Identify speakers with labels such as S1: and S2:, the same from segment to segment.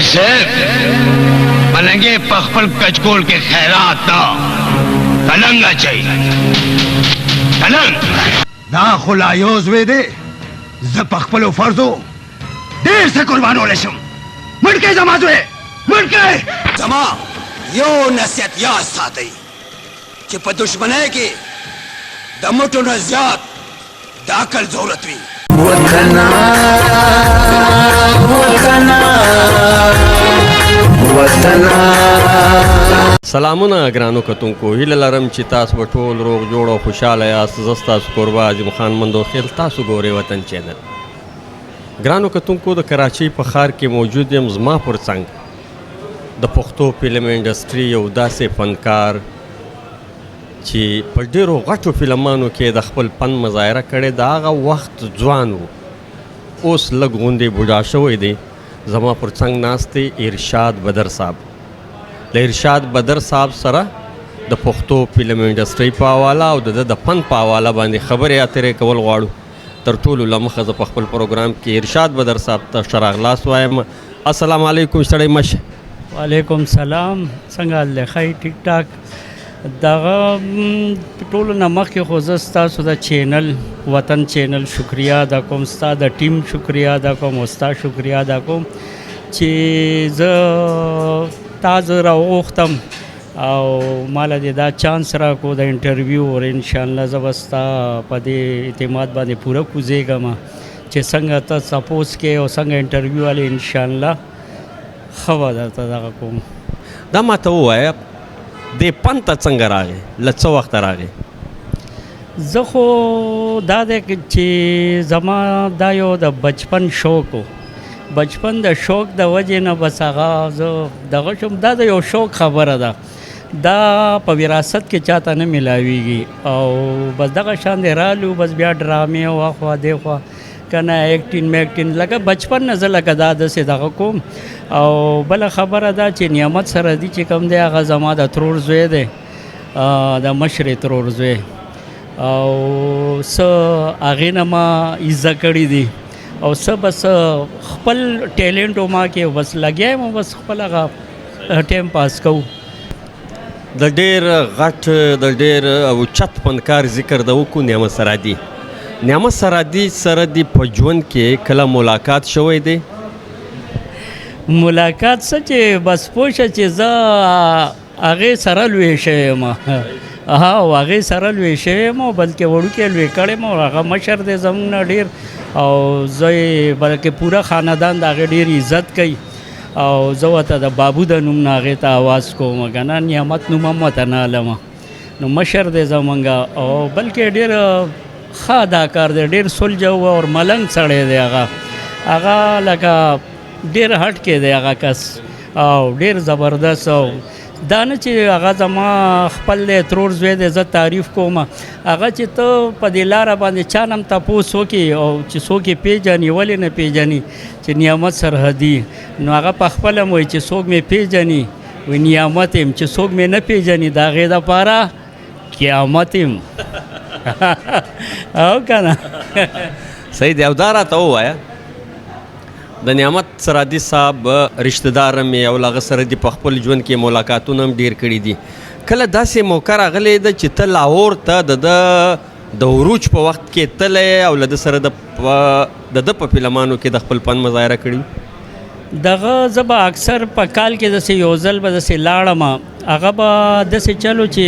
S1: शेर साहब मलंगे पखपल कचकोल के खैरात ना तलंगा चाहिए तलंग
S2: ना खुलायोज वे दे ज पखपलो फर्जो देर से कुर्बानो लेशम मुड़के जमाजुए मुड़के
S3: जमा यो नसीहत याद साथी कि पर दुश्मने की दमुटो न ज़्याद दाखल ज़रूरत हुई वतना वतना वतना
S4: سلامونه ګرانو کتونکو هیله لرم چې تاسو به ټول روغ جوړ او خوشحاله یاست. زه ستاسو کوربه عظیم خان مندوخیل، تاسو ګورئ وطن چینل. ګرانو کتونکو د کراچۍ په ښار کې موجود یم. زما پر څنګ د پښتو فلم انډسټري یو داسې فنکار چې په ډېرو غټو فلمانو کې د خپل فن مظاهره کړې. د هغه وخت ځوان و، اوس لږ غوندې بوډا شوی دی. زما پر څنګ ناست دی ارشاد بدر صاحب. د ارشاد بدر صاحب سره د پښتو فلم انډسټري په حواله او د فن په حواله باندې خبرې اترې کول غواړو. تر ټولو له مخه زه په خپل پروګرام کې ارشاد بدر صاحب ته ښه راغلاست وایم. السلام علیکم سړی مشه.
S5: وعلیکم سلام، څنګه حال دی؟ ښه ټیک ټاک. دغه ټولو نه مخکې خو زه ستاسو د چینل وطن چینل شکریه ادا کوم، ستا د ټیم شکریه ادا کوم او ستا شکریه ادا کوم چې زه تازه راوغوښتم او ماله دې دا چانس راکړو د انټرویو. اور انشاءالله زه به ستا په دې اعتماد باندې پوره کوزېږم چې څنګه ته سپوز کې او څنګه انټرویو والی انشاءالله ښه به درته دغه کوم.
S4: دا ماته ووایه دې فن ته څنګه راغې؟ له څه وخته راغې؟
S5: زه خو دا دی چې زما دا یو د بچپن شوق و. بچپن د شوق د وجې نه بس هغه زه دغه شوم. دا د یو شوق خبره ده، دا په وراثت کې چاته نه میلاویږي. او بس دغه شان دی رالو، بس بیا ډرامې او اخوا دیخوا که نه ایکټین لکه بچپن نه زه لکه دا داسې دغه کوم. او بله خبره ده چې نعمت سره دی چې کوم دی هغه زما د ترور زوی دی، د مشرې ترور زوی. او څه هغې نه ما ایزه کړي دي او څه بس خپل ټیلنټ و ما کې بس لګیا یم او بس خپل هغه ټایم پاس کوو.
S4: د ډېر غټ د ډېر اوچت فنکار ذکر د وکړو نعمت سرادي. نعمت سرادي سره دې په ژوند کې کله ملاقات شوی دی؟
S5: ملاقات څه چې بس پوه شه چې زه هغې سره لوی شوی یم. او هغې سره لوی شوی یم او بلکې وړوکی لوی کړی یم او هغه مشر دی زموږ نه ډېر. او زه یې بلکې پوره خاندان د هغې ډېر عزت کوي او زه ورته د بابو د نوم نه هغې ته آواز کوم که نه نعمت نوم هم ورته نه علمه. نو مشر دی زمونږ او بلکې ډېر ښه اداکار دی، ډېر سلجه او ملنګ سړی دی. هغه لکه ډېر هټ کې دی هغه کس او ډېر زبردست. او دا نه چې هغه زما خپل دی ترور زوی دی زه تعریف کوم. هغه چې ته په دې لاره باندې چا نه هم تپوس وکړي او چې څوک یې پېژني ولې نه پېژني چې نعمت سرحدي، نو هغه په خپله م وایي چې څوک مې پېژني وایي نعمت یم، چې څوک مې نه پېژني د هغې دپاره قیامت یم. او که نه
S4: صحیح دی. او دا راته ووایه د نعمت سرادي صاحب رشته دار مې او له هغه سره دې په خپل ژوند کې ملاقاتونه هم ډېر کړي دي. کله داسې موقع راغلی ده چې ته لاهور ته د عروج په وخت کې تللی او له ده سره د ده په فلمانو کې د خپل فن مظاهره کړي؟
S5: دغه زه به اکثر په کال کې داسې یو ځل به داسې لاړم. هغه به داسې چلو چې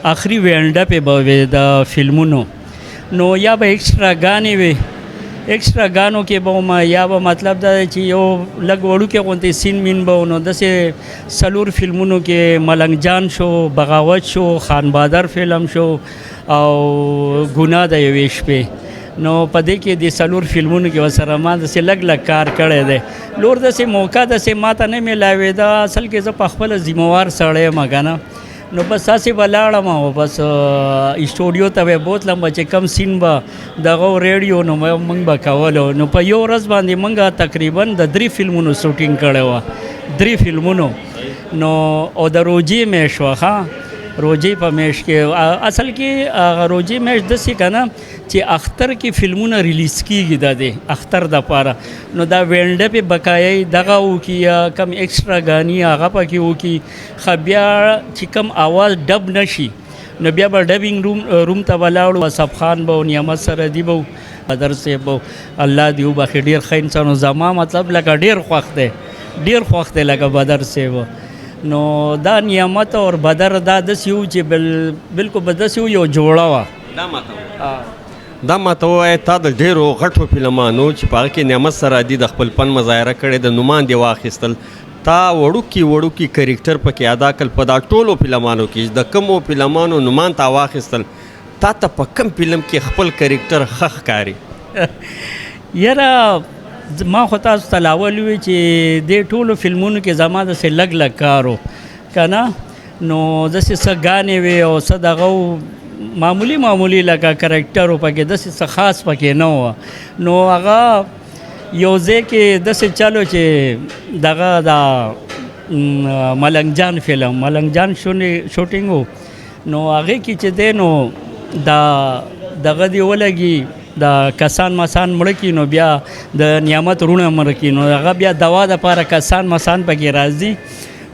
S5: آخري وینډپ یې به وې د فلمونو، نو یا به ایکسټراګانې وې، ایکسټراګانو کې به وم یا به مطلب دا چې یو لږ وړوکی غوندې سین مین به و. نو داسې څلور فلمونو کې ملنګ جان شو، بغاوت شو، خان بادر فلم شو او ګناه د یوې شپې. نو په دې کې د څلور فلمونو کې ورسره ما داسې لږ کار کړی دی. نور داسې موقع داسې ما ته نه میلاوېده. اصل کې زه په خپله ذمهوار سړی یم که نه. نو بس هسې به لاړم او بس اسټوډیو ته به بوتلم چې کم سین به دغه ریډیو نو موږ به کولو. نو په یو ورځ باندې موږ تقریبا د 3 فلمونو شوټینګ کړی وه، 3 فلمونو. نو او د روجې میاشت وه ښه، روجې په میاشت کې اصل کې روجې میاشت داسې که نه چې اختر کې فلمونه ریلیز کېږي د اختر دپاره نو دا وینډه پې بقایي دغه وکړي یا کم ایکسټرا ګاني هغه پکې وکړي ښه بیا چې کم آواز ډب نشي نو بیا به ډبینګ روم ته ولاړو اصف خان به و نعمت سردي به و بدر صاحب به الله دې وبخښي ډېر ښه انسان و زما مطلب لکه ډېر خوښ دی لکه بدر صاحب نو دا نعمت اور بدر دا داسې و چې بلکل به داسې و یو جوړه وه
S4: دا ماته ووایه تا د ډېرو غټو فلمانو چې په هغه کې نعمت سرادي د خپل فن مظاهره کړې د نومان دې واخیستل تا وړوکي کرکټر پکې ادا کړل په دا ټولو فلمانو کې د کومو فلمانو نومان تا واخیستل تا ته په کم فلم کې خپل کرکټر ښه ښکاري
S5: یاره ما خو تاسو ته لاول وی چې دې ټولو فلمونو کې زما داسې لږ کار و که نه نو داسې څه ګانې وې او څه دغه معمولی لکه کرکټر و پکې داسې څه خاص پکې نه وه نو هغه یو ځای کې داسې چلو چې دغه دا ملنګ جان فلم ملنګ جان شوټینګ و نو هغې کې چې دی نو دغه دی ولګي دا کسان مسان مړه کړي نو بیا د نعمت رونه مړه کړي نو هغه بیا دوا دپاره کسان مسان پکې راځي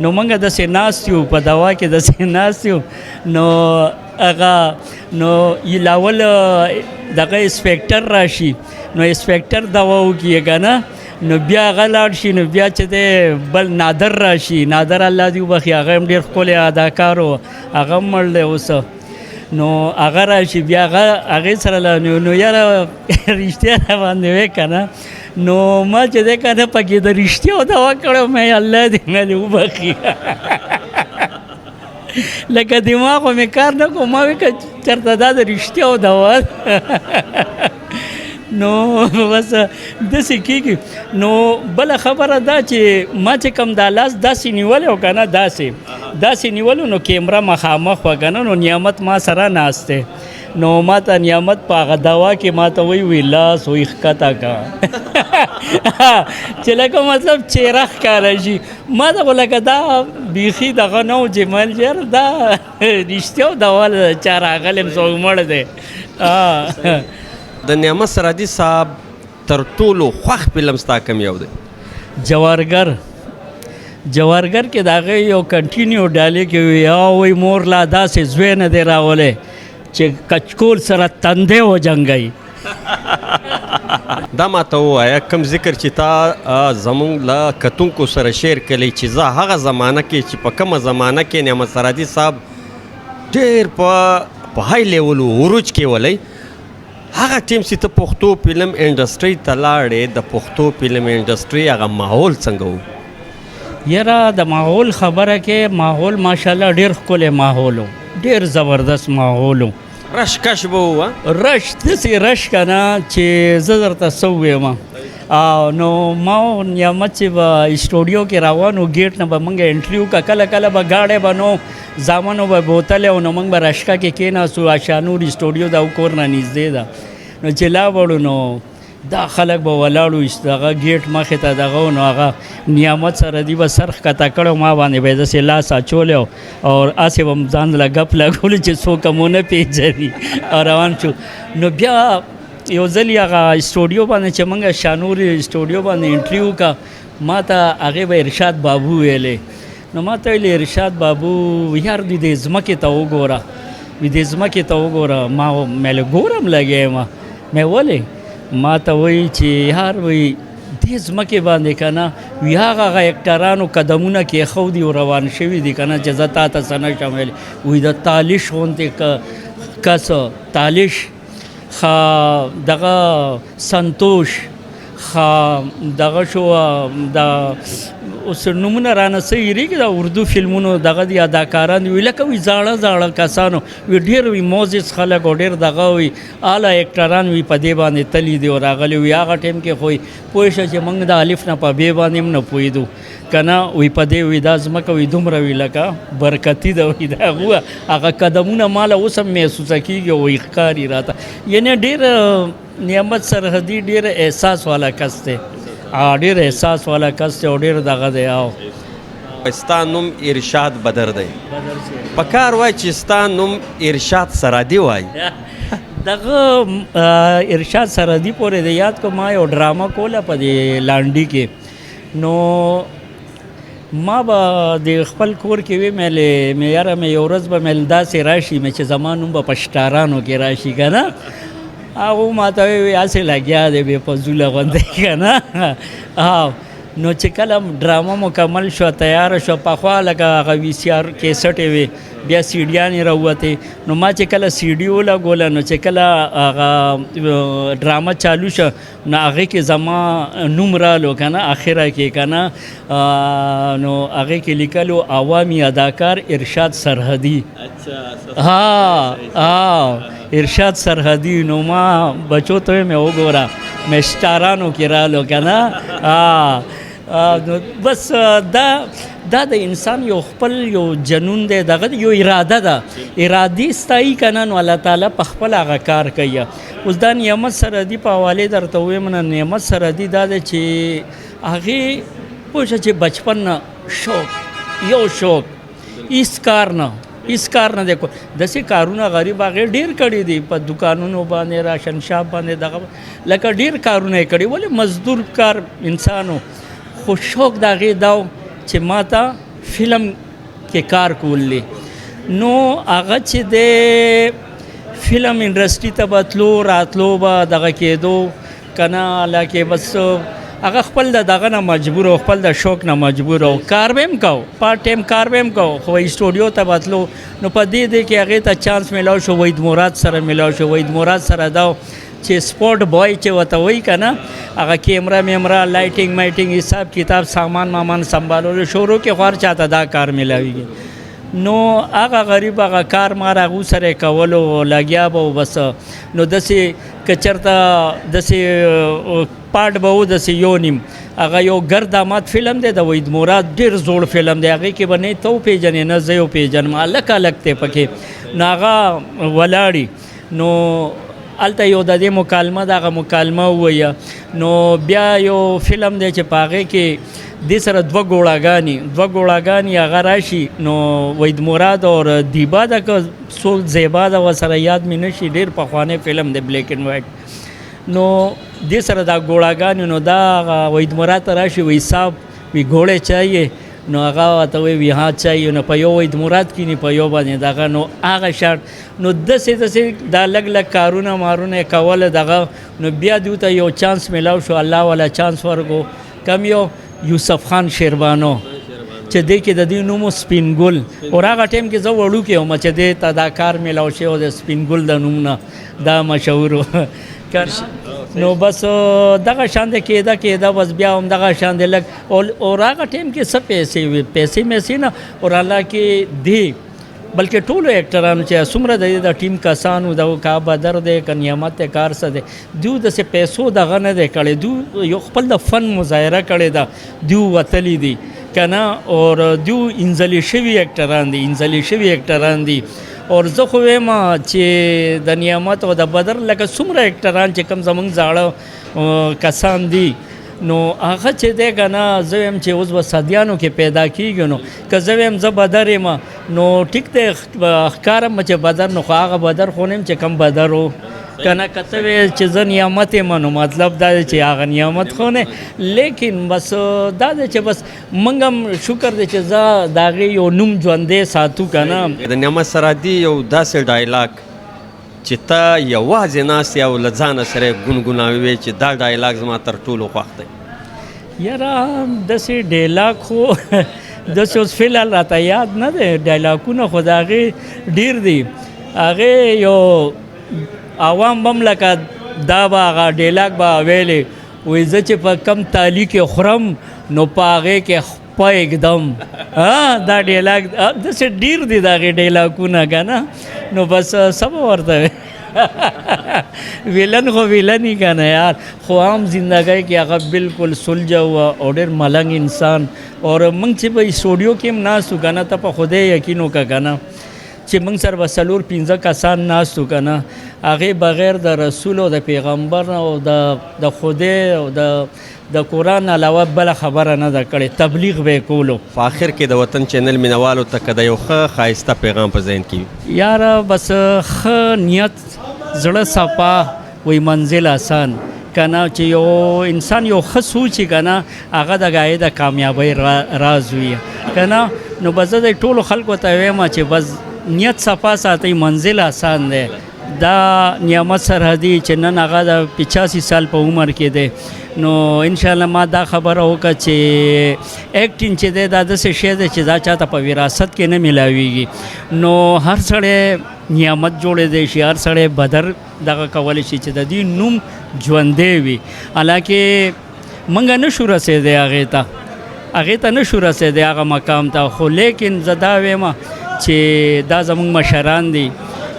S5: نو موږ داسې ناست یو په دوا کې داسې ناست یو نو هغه نو لاول دغه انسپکټر راشي نو انسپکټر دوا وکړي که نه نو بیا هغه لاړ شي نو بیا چې دی بل نادر راشي نادر الله دې وبخي هغه هم ډېر ښکلی اداکار و هغه هم مړ دی اوس نو هغه راشي بیا هغې سره نو یاره رښتیا را باندې وې که نه نو ما چې دی که نه پکې د رښتیاو دوا کړی مې الله دې مې وبخي لکه دماغ خو مې کار نه کوم ما وې که چېرته دا د رښتیاو دوا نو بس داسې کېږي نو بله خبره دا چې ما چې کوم دا لاس داسې نیولی و که نه داسې نیولو نو کیمره مخامخ وه که نه نو نعمت ما سره ناست دی نو ما ته نعمت په هغه دوا کې ما ته وی لاس وی ښکته کا چې لکه مطلب چهره ښکاره شي ما ته خو لکه دا بیخي دغه نه و چې مل ژر دا رښتیا و دوا چا راغلی م څوک مړ دی
S4: د نعمت سرادي صاحب تر ټولو خوښ فلم ستا کوم یو دی
S5: جوارګر کې د هغې یو کنټینیو ډالې کې وي وایي مور لا داسې زوی نه دی راولی چې کچکول سره تندی وجنګوي
S4: دا ماته ووایه کوم ذکر چې تا زموږ له کتونکو سره شیر کړی چې زه هغه زمانه کې چې په کومه زمانه کې نعمت سرادي صاحب ډېر په های لیول عروج کې ولی هغه ټیم چې ته پښتو فلم انډسټري ته لاړې د پښتو فلم انډسټري هغه ماحول څنګه و
S5: یاره د ماحول خبره کې ماحول ماشاءالله ډېر ښکلی ماحول و ډېر زبردست ماحول و
S4: رش کش به ووه
S5: رش داسې رش که نه چې زه درته څه ووایم نو ما نعمت چې به اسټوډیو کې روان و ګیټ نه به موږ انټرویو که کله به گاډی به نو زامنو به بوتلی او نو موږ به رشکه کې کېناستو اشانور اسټوډیو دا کور نه نږدې ده نو چې لاړو نو دا خلک به ولاړو هغه ګیټ مخې ته دغه نو هغه نعمت سره دی به سر ښکته کړی ما باندې به یې داسې لاس اچولی او هسې به م ځان له ګپ لګولو چې څوک مو نه پېژني او روان شو نو بیا یو ځل یې هغه اسټوډیو باندې چې موږ شانور اسټوډیو باندې انټرویو وکړه ما ته هغې به ارشاد بابو ویلی نو ما ته ویلې ارشاد بابو یار دوی دې ځمکې ته وګوره وي دې ځمکې ته وګوره ما مې ګورم لګی یم مې ولې ما ته وایي چې یار وایي دې ځمکې باندې که نه وي هغه اکټرانو قدمونه کېښودي او روان شوي دي که نه چې زه تا ته څه نه شم ویلی وایي د تالش غوندې کس تالش دغه سنتوش دغه شو د اوس نومونه رانه څه هېرېږي د اردو فلمونو دغه دي اداکاران وي لکه وي زاړه کسانو وي ډېر وي موزز خلک او ډېر دغه وي اعلی اکټران وي په دې باندې تلي دي او راغلي وي هغه ټایم کې خو پوه شه چې موږ د الف نه په بې باندې هم نه پوهېدو که نه وي په دې وي دا ځمکه وي دومره وي لکه برکتي ده وي د هغه هغه قدمونه ماله اوس هم محسوسه کېږي او وي ښکاري راته یعنې ډېر نعمت سرحدي ډېر احساس والا کس دی ډېر احساس والا کس دی او ډېر دغه دی
S4: ستا نوم ارشاد بدر دی پکار وای چې ستا نوم ارشاد سرادي وای
S5: دغه ارشاد سرحدي پورې د یاد کو ما یو ډرامه کوله په دې لانډي کې نو ما به د خپل کور کې وی مې یاره مې یو ورځ به مې داسې راشي مې چې زما نوم به په شټارانو کې راشي که نه هغه ما ته وی هسې لګیا دی بې فضوله غوندې که نه نو چې کله ډرامه مکمل شوه تیاره شوه پخوا لکه هغه وي سی آر کیسټې وې بیا سیډیانې راووتې نو ما چې کله سیډي ولګوله نو چې کله هغه ډرامه چالو شوه نو هغې کې زما نوم رالو که نه اخره کې که نه نو هغې کې لیکلو عوامي اداکار ارشاد سرحدي ارشاد سرحدي نو ما بچو ته مې وګوره مې سټارانو کې رالو که نه نو بس دا د انسان یو خپل یو جنون دی دغه یو اراده ده ارادي ستایي که نه نو الله تعالی په خپل هغه کار کوي اوس دا نعمت سرحدي په حوالې درته ووایم نه نعمت سرحدي دا دی چې هغې پوه شه چې بچپن نه شوق یو شوق هېڅ کار نه دی داسې کارونه غریب هغې ډېر کړي دي په دکانونو باندې راشن شاپ باندې دغه لکه ډېر کارونه یې کړي ولې مزدور کار انسانو خو شوق د هغې دا چې ما ته فلم کې کار کولی نو هغه چې د فلم انډسټري ته به تلو راتلو به دغه کېدو که نه حالانکې بس هغه خپل دغه نه مجبور او خپل د شوق نه مجبور او کار به هم کو پارټ ټایم کار به هم کو خو اسټوډیو ته به تلو نو په دې کې هغې ته چانس میلاو شو وحید مراد سره میلاو شو وحید مراد سره دا چې سپورټ بوای چې ورته وایي که نه هغه کیمره میمره لایټینګ مایټینګ حساب کتاب سامان سنبالولو شروع کې خو هر چاته دا کار میلاویږي نو هغه غریب هغه کار ما هغو سره یې کولو لګیا به و بس نو داسې که چېرته داسې پارټ به و داسې یو نیم هغه یو ګردامات فلم دی د وحید مراد ډېر زوړ فلم دی هغې کې به نه ته وپېژنې نه زه یې وپېژنم هلک هلک دی پکې نو هغه ولاړي نو هلته یو د دې مکالمه دغه مکالمه ووایه نو بیا یو فلم دی چې په هغې کې دې سره دوه ګوړاګانې هغه راشي نو وحید مراد اور دیبا ده که څوک زیبا ده ورسره یاد مې نه شي ډېر پخوانی فلم دی بلیک اینډ وایټ نو دې سره دا ګوړاګانې نو دا هغه وحید مراد ته راشي وی صاحب وی ګوړې چایې نو هغه ورته وی ها چایې نو په یو وحید مراد کینی په یو باندې دغه نو هغه شاټ نو داسې دا لږ کارونه مارونه یې کوله دغه نو بیا دوی ته یو چانس میلاو شو الله والا چانس ورکو کم یو یوسف خان شیربانو چې دې کې د دې نوم سپین ګل اور هغه ټایم کې زه وړوکی وم چې دې ته دا کار میلاو شوی د سپین ګل د نوم نه دا مشهور و نو بس دغه شان دی کېده بس بیا هم دغه شان دی لږ اور هغه ټایم کې څه پیسې وي پیسې میسې نه اور الله کې دی بلکې ټولو ایکټرانو چې څومره د ټیم کسانو د کا بدر دی که نعمت دی کار څه دی دوی داسې پیسو دغه نه دی کړی دوی یو خپل د فن مظاهره کړې ده دوی وتلی دي که نه اور دوی انځلي شوي ایکټران دي اور زه خو وایم چې د نعمت او د بدر لکه څومره ایکټران چې کوم زموږ زاړه کسان دي نو هغه چې دی که نه زه وایم چې اوس به صدیانو کې پیدا کېږي نو که زه وایم زه بدر یم نو ټیک دی ښکارم چې بدر نو خو هغه بدر خو نه یم چې کم بدر و که نه که ته ویل چې زه نعمت یم نو مطلب دا دی چې هغه نعمت خو نه لیکن بس دا دی چې بس موږ هم شکر دی چې زه د هغې یو نوم ژوندی ساتو که نه
S4: د نعمت سرحدي یو داسې ډایلاګ چې ته یوازې ناست یې او له ځانه سره یې ګونګوناوې چې دا ډایلاګ زما تر ټولو خوښ دی
S5: یاره داسې ډایلاګ خو داسې اوس فلحال راته یاد نه دی ډایلاګونه خو د هغې ډېر دي هغې یو عوام بم لکه دا به هغه ډایلاګ به ویلې وایي زه چې په کم تالی کې خورم نو په هغې کې خپه اکدم دا ډایلاګ داسې ډېر دي د هغې ډایلاګونه که نه نو بس څه به ورته ویلن خو ویلنی که نه یار خو عام زندګۍ کې هغه بالکل سلجه و او ډېر ملنګ انسان اور موږ چې په اسټوډیو کې هم ناست وو که نه ته په خدای یقین وکړه که نه چې موږ سره به 4-5 کسان ناست وو که نه هغې بغیر د رسول او د پیغمبر او د خدای او د قرآن علاوه بله خبره نه ده کړې تبلیغ به یې کولو.
S4: په آخر کې د وطن چینل مینوالو ته که د یو ښه ښایسته پیغام په ذهن کې وي؟
S5: یاره بس ښه نیت زړه صفا وی منزل آسان که نه چې یو انسان یو ښه سوچي که نه هغه د هغې د کامیابۍ راز وي که نه نو به زه د ټولو خلکو ته وایم چې بس نیت صفا ساتئ منزل آسان دی. دا نعمت سرحدي چې نن هغه د 85 سال په عمر کې دی نو انشاءالله ما دا خبره وکړه چې ایکټینګ چې دی دا داسې شی دی چې دا چاته په وراثت کې نه میلاویږي نو هر سړی نعمت جوړېدی شي هر سړی بدر دغه کولی شي چې د دې نوم ژوندی وي حالانکې موږ نه شو رسېدی هغې ته نه شو رسېدی هغه مقام ته خو لیکن زه دا وایم چې دا زموږ مشران دي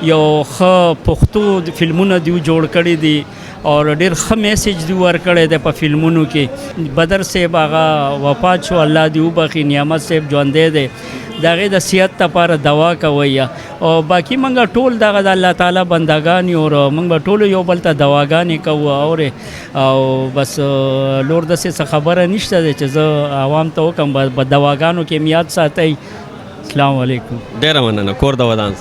S5: یو ښه پښتو فلمونه دیو جوړ کړي دي او ډېر ښه میسیج دی ورکړی دی په فلمونو کې. بدر صاحب هغه وفات شو الله دې وبخي نعمت صاحب ژوندی دی د هغې د صحت لپاره دوا کوئ او باقي موږ ټول دغه د الله تعالی بندګان یو او موږ به ټولو یو بل ته دواګانې کوو اورې او بس نور داسې څه خبره نشته دی چې زه عوام ته وکړم په دواګانو کې یاد ساتئ. السلام علیکم.
S4: ډېره مننه. کور د ودان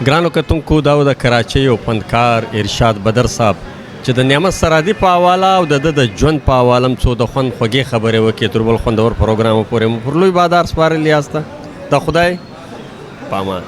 S4: ګرانو کتونکو دا و د کراچۍ او فنکار ارشاد بدر صاحب چې د نعمت سرحدي په حواله او د ژوند په حواله هم څو د خوند خوږې خبرې وکړې تر بل خوندور پروګرامو پورې مو پر لوی بادار سپارلي یاسته. د خدای په امان.